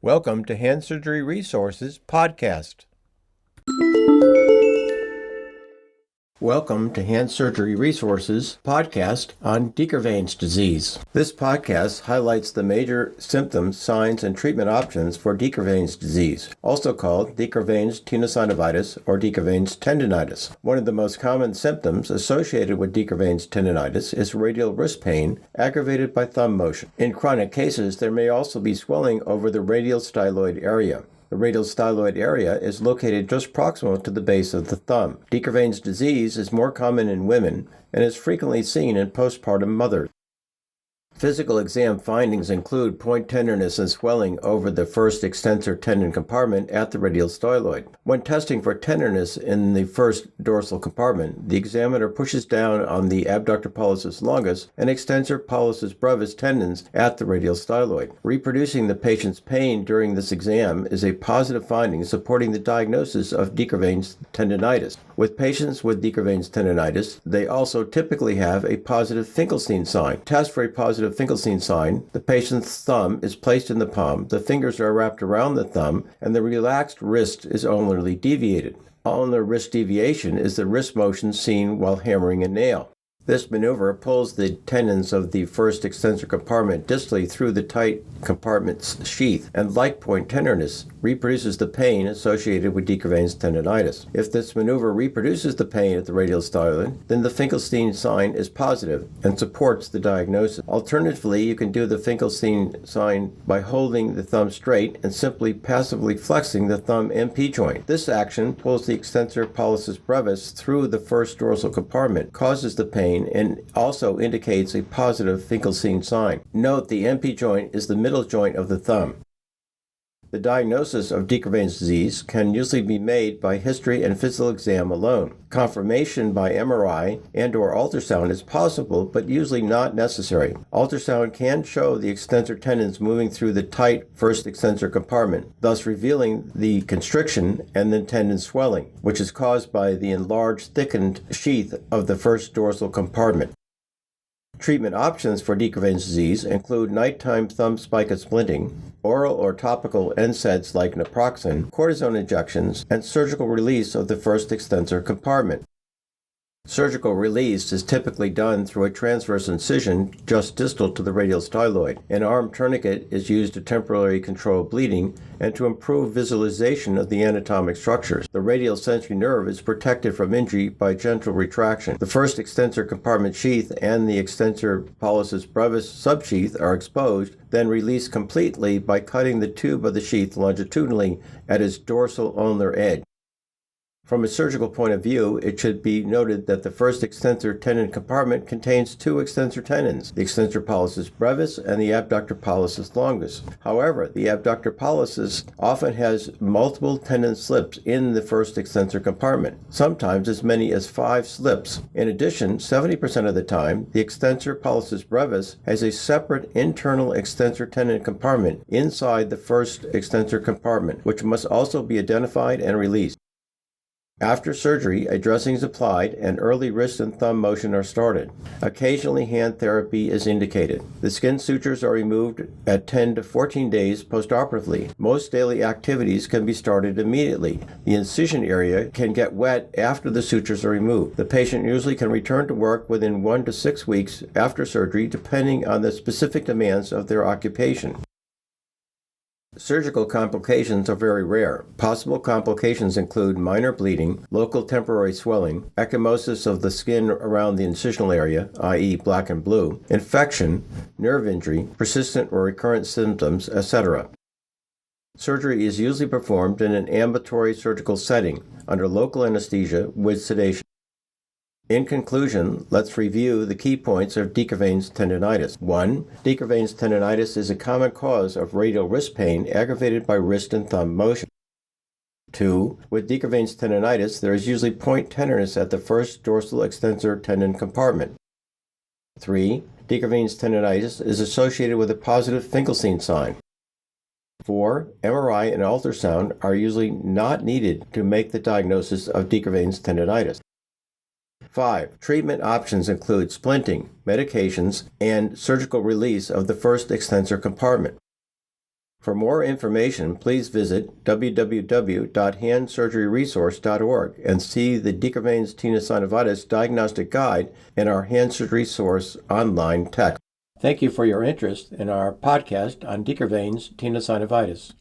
Welcome to Hand Surgery Resources Podcast. Welcome to Hand Surgery Resources Podcast on Quervain's disease. This podcast highlights the major symptoms, signs, and treatment options for Quervain's disease, also called Quervain's Tenosynovitis or Quervain's tendinitis. One of the most common symptoms associated with Quervain's tendinitis is radial wrist pain aggravated by thumb motion. In chronic cases, there may also be swelling over the radial styloid area. The radial styloid area is located just proximal to the base of the thumb. Quervain's disease is more common in women and is frequently seen in postpartum mothers. Physical exam findings include point tenderness and swelling over the first extensor tendon compartment at the radial styloid. When testing for tenderness in the first dorsal compartment, the examiner pushes down on the abductor pollicis longus and extensor pollicis brevis tendons at the radial styloid. Reproducing the patient's pain during this exam is a positive finding supporting the diagnosis of Quervain's tendinitis. With patients with Quervain's tendinitis, they also typically have a positive Finkelstein sign. Test for a positive Finkelstein sign, the patient's thumb is placed in the palm, the fingers are wrapped around the thumb, and the relaxed wrist is ulnarly deviated. Ulnar wrist deviation is the wrist motion seen while hammering a nail. This maneuver pulls the tendons of the first extensor compartment distally through the tight compartment's sheath, and like point tenderness, reproduces the pain associated with Quervain's tendinitis. If this maneuver reproduces the pain at the radial styloid, then the Finkelstein sign is positive and supports the diagnosis. Alternatively, you can do the Finkelstein sign by holding the thumb straight and simply passively flexing the thumb MP joint. This action pulls the extensor pollicis brevis through the first dorsal compartment, causes the pain, and also indicates a positive Finkelstein sign. Note the MP joint is the middle joint of the thumb. The diagnosis of Quervain's disease can usually be made by history and physical exam alone. Confirmation by MRI and/or ultrasound is possible, but usually not necessary. Ultrasound can show the extensor tendons moving through the tight first extensor compartment, thus revealing the constriction and the tendon swelling, which is caused by the enlarged, thickened sheath of the first dorsal compartment. Treatment options for Quervain's disease include nighttime thumb spica splinting, oral or topical NSAIDs like naproxen, cortisone injections, and surgical release of the first extensor compartment. Surgical release is typically done through a transverse incision just distal to the radial styloid. An arm tourniquet is used to temporarily control bleeding and to improve visualization of the anatomic structures. The radial sensory nerve is protected from injury by gentle retraction. The first extensor compartment sheath and the extensor pollicis brevis subsheath are exposed, then released completely by cutting the tube of the sheath longitudinally at its dorsal ulnar edge. From a surgical point of view, it should be noted that the first extensor tendon compartment contains two extensor tendons, the extensor pollicis brevis and the abductor pollicis longus. However, the abductor pollicis often has multiple tendon slips in the first extensor compartment, sometimes as many as 5 slips. In addition, 70% of the time, the extensor pollicis brevis has a separate internal extensor tendon compartment inside the first extensor compartment, which must also be identified and released. After surgery, a dressing is applied and early wrist and thumb motion are started. Occasionally, hand therapy is indicated. The skin sutures are removed at 10 to 14 days postoperatively. Most daily activities can be started immediately. The incision area can get wet after the sutures are removed. The patient usually can return to work within 1 to 6 weeks after surgery, depending on the specific demands of their occupation. Surgical complications are very rare. Possible complications include minor bleeding, local temporary swelling, ecchymosis of the skin around the incisional area, i.e. black and blue, infection, nerve injury, persistent or recurrent symptoms, etc. Surgery is usually performed in an ambulatory surgical setting under local anesthesia with sedation. In conclusion, let's review the key points of Quervain's tendinitis. 1. Quervain's tendinitis is a common cause of radial wrist pain aggravated by wrist and thumb motion. 2. With Quervain's tendinitis, there is usually point tenderness at the first dorsal extensor tendon compartment. 3. Quervain's tendinitis is associated with a positive Finkelstein sign. 4. MRI and ultrasound are usually not needed to make the diagnosis of Quervain's tendinitis. 5. Treatment options include splinting, medications, and surgical release of the first extensor compartment. For more information, please visit www.handsurgeryresource.org and see the Quervain's Tenosynovitis Diagnostic Guide in our Hand Surgery Source online text. Thank you for your interest in our podcast on Quervain's Tenosynovitis.